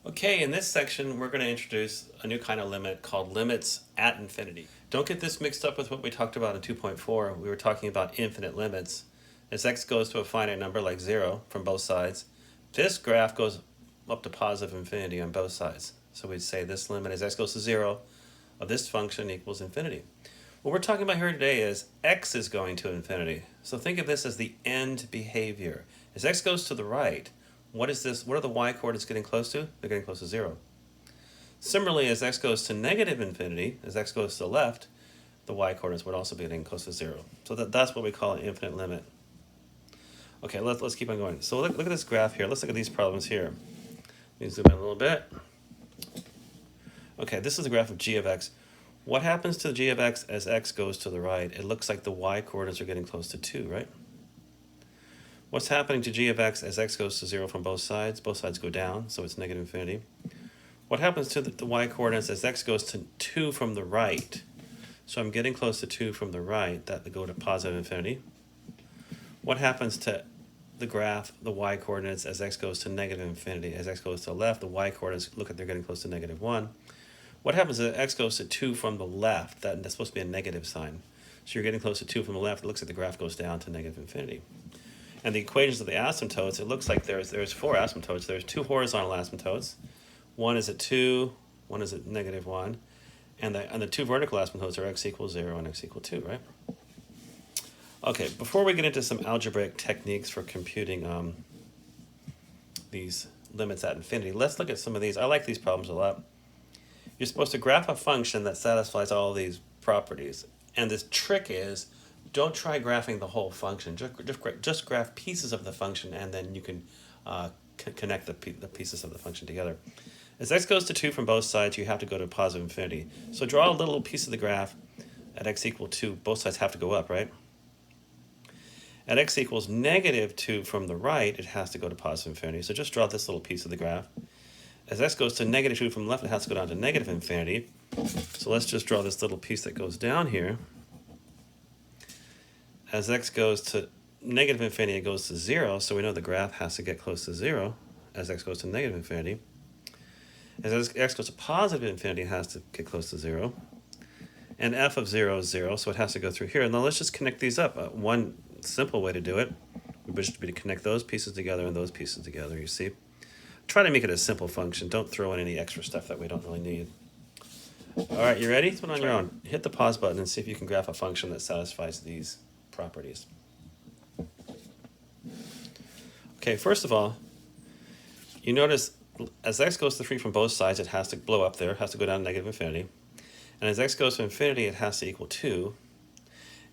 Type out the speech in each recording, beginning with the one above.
Okay, in this section, we're going to introduce a new kind of limit called limits at infinity. Don't get this mixed up with what we talked about in 2.4. We were talking about infinite limits. As x goes to a finite number like 0 from both sides, this graph goes up to positive infinity on both sides. So we'd say this limit as x goes to 0 of this function equals infinity. What we're talking about here today is x is going to infinity. So think of this as the end behavior. As x goes to the right, what is this? What are the y coordinates getting close to? They're getting close to 0. Similarly, as x goes to negative infinity, as x goes to the left, the y coordinates would also be getting close to 0. So that's what we call an infinite limit. Okay, let's keep on going. So look at this graph here. Let's look at these problems here. Let me zoom in a little bit. Okay, this is the graph of g of x. What happens to g of x as x goes to the right? It looks like the y coordinates are getting close to 2, right? What's happening to g of x as x goes to 0 from both sides? Both sides go down, so it's negative infinity. What happens to the y coordinates as x goes to 2 from the right? So I'm getting close to 2 from the right, that would go to positive infinity. What happens to the graph, the y coordinates, as x goes to negative infinity? As x goes to the left, the y coordinates, look at, they're getting close to negative 1. What happens as x goes to 2 from the left? That's supposed to be a negative sign. So you're getting close to 2 from the left. It looks like the graph goes down to negative infinity. And the equations of the asymptotes, it looks like there's 4 asymptotes. There's 2 horizontal asymptotes. One is at 2, one is at negative 1. And the 2 vertical asymptotes are x equals 0 and x equals 2, right? Okay, before we get into some algebraic techniques for computing these limits at infinity, let's look at some of these. I like these problems a lot. You're supposed to graph a function that satisfies all of these properties. And this trick is, don't try graphing the whole function. Just graph pieces of the function, and then you can connect the pieces of the function together. As x goes to 2 from both sides, you have to go to positive infinity. So draw a little piece of the graph at x equals 2. Both sides have to go up, right? At x equals negative 2 from the right, it has to go to positive infinity. So just draw this little piece of the graph. As x goes to negative 2 from the left, it has to go down to negative infinity. So let's just draw this little piece that goes down here. As x goes to negative infinity, it goes to 0, so we know the graph has to get close to 0 as x goes to negative infinity. As x goes to positive infinity, it has to get close to 0. And f of 0 is 0, so it has to go through here. And now let's just connect these up. One simple way to do it would just be to connect those pieces together and those pieces together, you see. Try to make it a simple function. Don't throw in any extra stuff that we don't really need. All right, you ready? Put it on your own. Hit the pause button and see if you can graph a function that satisfies these properties. Okay, first of all, you notice as x goes to 3 from both sides, it has to blow up there, it has to go down to negative infinity. And as x goes to infinity, it has to equal 2,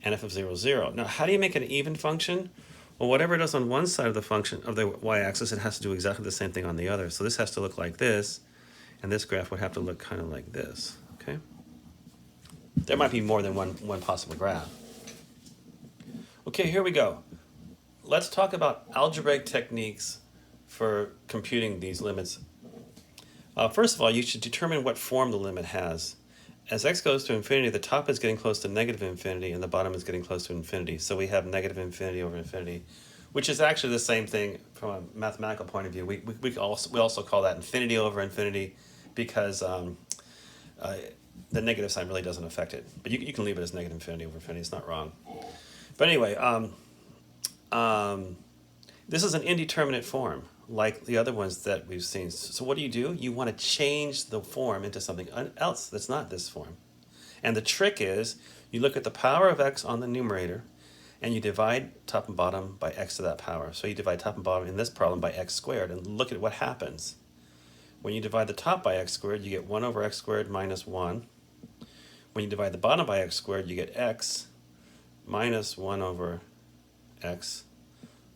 and f of 0 is 0. Now, how do you make an even function? Well, whatever it does on one side of the function, of the y-axis, it has to do exactly the same thing on the other. So this has to look like this, and this graph would have to look kind of like this, okay? There might be more than one possible graph. Okay, here we go. Let's talk about algebraic techniques for computing these limits. First of all, you should determine what form the limit has. As x goes to infinity, the top is getting close to negative infinity, and the bottom is getting close to infinity. So we have negative infinity over infinity, which is actually the same thing from a mathematical point of view. We also call that infinity over infinity because the negative sign really doesn't affect it. But you can leave it as negative infinity over infinity. It's not wrong. But anyway, this is an indeterminate form, like the other ones that we've seen. So what do? You want to change the form into something else that's not this form. And the trick is, you look at the power of x on the numerator, and you divide top and bottom by x to that power. So you divide top and bottom in this problem by x squared, and look at what happens. When you divide the top by x squared, you get 1 over x squared minus 1. When you divide the bottom by x squared, you get x minus 1 over x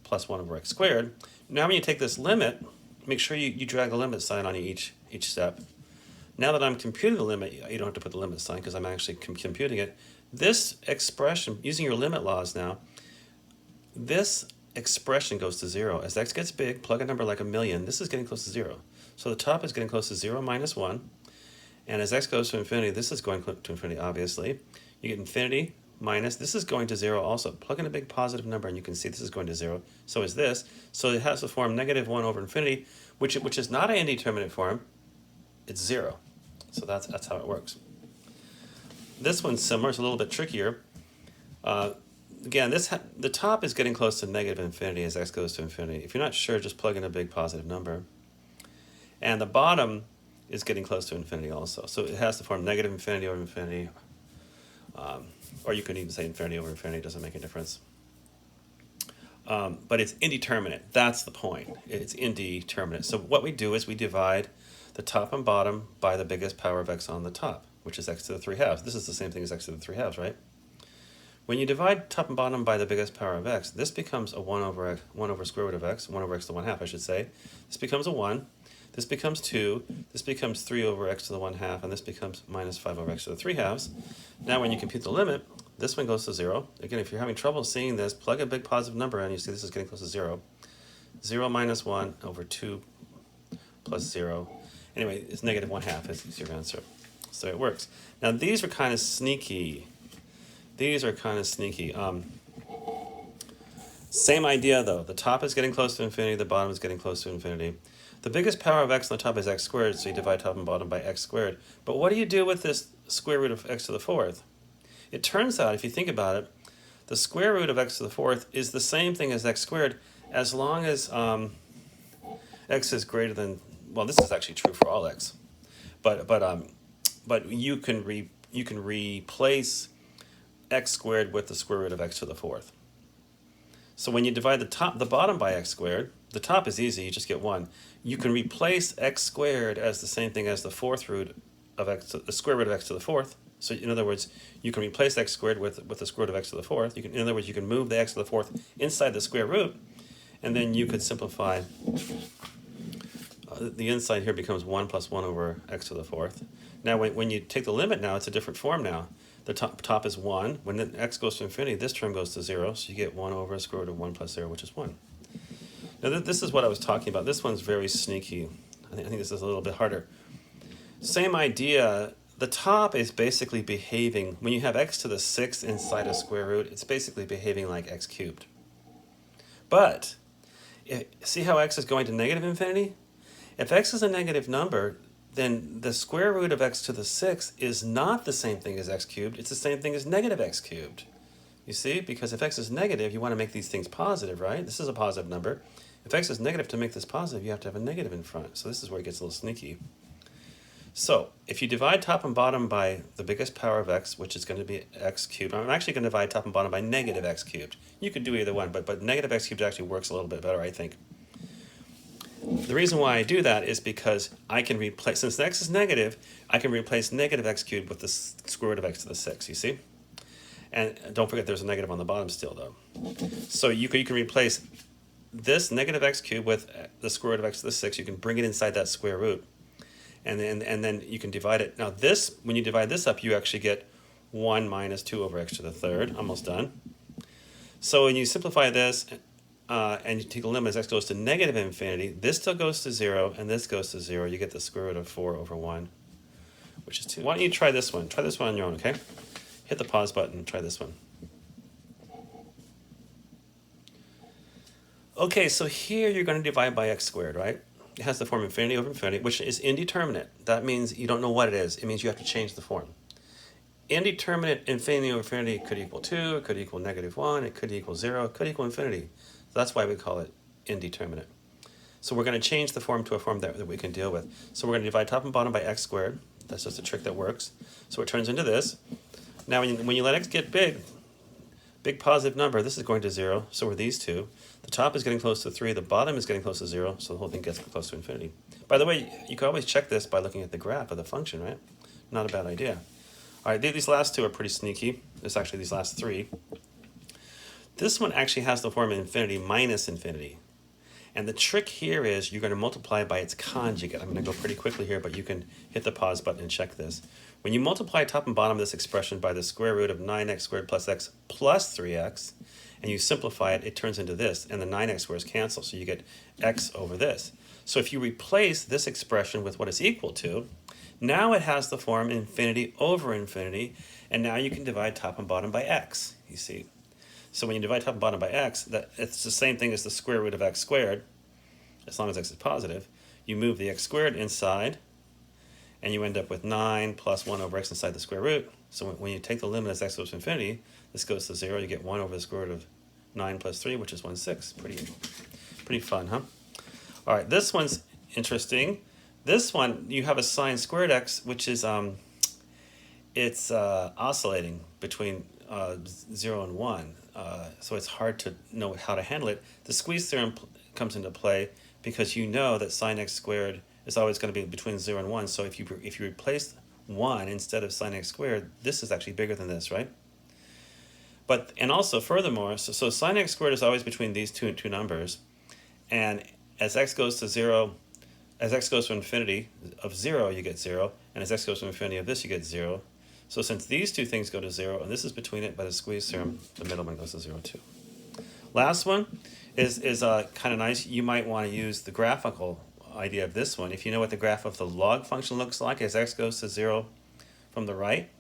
plus 1 over x squared. Now when you take this limit, make sure you drag the limit sign on each step. Now that I'm computing the limit, you don't have to put the limit sign because I'm actually computing it. This expression, using your limit laws now, this expression goes to 0. As x gets big, plug a number like 1,000,000, this is getting close to 0. So the top is getting close to 0 minus 1. And as x goes to infinity, this is going to infinity, obviously. You get infinity minus, this is going to 0 also. Plug in a big positive number and you can see this is going to 0. So is this. So it has to form negative 1 over infinity, which is not an indeterminate form. It's 0. So that's how it works. This one's similar. It's a little bit trickier. Again, the top is getting close to negative infinity as x goes to infinity. If you're not sure, just plug in a big positive number. And the bottom is getting close to infinity also. So it has the form negative infinity over infinity. Or you could even say infinity over infinity. It doesn't make a difference. But it's indeterminate. That's the point. It's indeterminate. So what we do is we divide the top and bottom by the biggest power of x on the top, which is x to the 3 halves. This is the same thing as x to the 3 halves, right? When you divide top and bottom by the biggest power of x, this becomes a 1 over square root of x, 1 over x to the 1 half, I should say. This becomes a 1. This becomes 2. This becomes 3 over x to the 1 half, and this becomes minus 5 over x to the 3 halves. Now when you compute the limit, this one goes to 0. Again, if you're having trouble seeing this, plug a big positive number in, you see this is getting close to 0. 0 minus 1 over 2 plus 0. Anyway, it's negative 1 half is your answer. So it works. Now these are kind of sneaky. Same idea though. The top is getting close to infinity, the bottom is getting close to infinity. The biggest power of x on the top is x squared, so you divide top and bottom by x squared. But what do you do with this square root of x to the 4th? It turns out, if you think about it, the square root of x to the 4th is the same thing as x squared as long as x is greater than, well, this is actually true for all x. But you can replace x squared with the square root of x to the 4th. So when you divide the bottom by x squared, the top is easy, you just get 1. You can replace x squared as the same thing as the the square root of x to the 4th. So in other words, you can replace x squared with the square root of x to the 4th. In other words, you can move the x to the 4th inside the square root, and then you could simplify. The inside here becomes 1 plus 1 over x to the 4th. Now when you take the limit now, it's a different form now. The top is 1. When the x goes to infinity, this term goes to 0, so you get 1 over square root of 1 plus 0, which is 1. Now this is what I was talking about. This one's very sneaky. I think this is a little bit harder. Same idea. The top is basically behaving, when you have x to the 6th inside a square root, it's basically behaving like x cubed. But, see how x is going to negative infinity? If x is a negative number, then the square root of x to the 6th is not the same thing as x cubed, it's the same thing as negative x cubed. You see, because if x is negative, you want to make these things positive, right? This is a positive number. If x is negative, to make this positive, you have to have a negative in front. So this is where it gets a little sneaky. So if you divide top and bottom by the biggest power of x, which is going to be x cubed, I'm actually going to divide top and bottom by negative x cubed. You could do either one, but negative x cubed actually works a little bit better, I think. The reason why I do that is because I can replace, since x is negative, I can replace negative x cubed with the square root of x to the 6, you see? And don't forget there's a negative on the bottom still, though. So you can replace this negative x cubed with the square root of x to the 6. You can bring it inside that square root. And then you can divide it. Now this, when you divide this up, you actually get 1 minus 2 over x to the 3rd. Almost done. So when you simplify this, and you take a limit as x goes to negative infinity, this still goes to 0, and this goes to 0. You get the square root of 4 over 1, which is 2. Why don't you try this one? Try this one on your own, okay? Hit the pause button, try this one. Okay, so here you're going to divide by x squared, right? It has the form infinity over infinity, which is indeterminate. That means you don't know what it is. It means you have to change the form. Indeterminate infinity over infinity could equal 2, it could equal negative 1, it could equal 0, it could equal infinity. So that's why we call it indeterminate. So we're going to change the form to a form that we can deal with. So we're going to divide top and bottom by x squared. That's just a trick that works. So it turns into this. Now when you let x get big positive number, this is going to 0, so are these two. The top is getting close to 3, the bottom is getting close to 0, so the whole thing gets close to infinity. By the way, you can always check this by looking at the graph of the function, right? Not a bad idea. All right, these last two are pretty sneaky. It's actually these last three. This one actually has the form infinity minus infinity. And the trick here is you're going to multiply by its conjugate. I'm going to go pretty quickly here, but you can hit the pause button and check this. When you multiply top and bottom of this expression by the square root of 9x squared plus x plus 3x, and you simplify it, it turns into this, and the 9x squares cancel, so you get x over this. So if you replace this expression with what it's equal to, now it has the form infinity over infinity, and now you can divide top and bottom by x, you see. So when you divide top and bottom by x, it's the same thing as the square root of x squared, as long as x is positive. you move the x squared inside, and you end up with 9 plus 1 over x inside the square root. So when you take the limit as x goes to infinity, this goes to 0. You get 1 over the square root of 9 plus 3, which is 1/6. Pretty fun, huh? All right, this one's interesting. This one, you have a sine squared x, which is it's oscillating between 0 and 1. So it's hard to know how to handle it. The squeeze theorem comes into play because you know that sine x squared is always going to be between 0 and 1. So if you replace 1 instead of sine x squared, this is actually bigger than this, right? And also furthermore, so sine x squared is always between these two numbers, and as x goes to 0, as x goes to infinity of 0, you get 0, and as x goes to infinity of this, you get 0. So since these two things go to 0, and this is between it by the squeeze theorem, the middle one goes to 0 too. Last one is kind of nice. You might want to use the graphical idea of this one. If you know what the graph of the log function looks like as x goes to 0 from the right,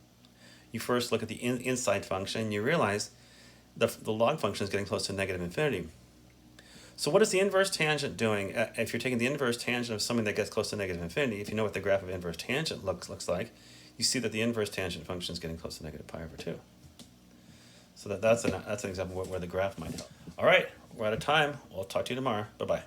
you first look at the inside function, and you realize the log function is getting close to negative infinity. So what is the inverse tangent doing? If you're taking the inverse tangent of something that gets close to negative infinity, if you know what the graph of inverse tangent looks like, you see that the inverse tangent function is getting close to negative pi over 2. So that's an example where the graph might help. All right, we're out of time. We'll talk to you tomorrow. Bye-bye.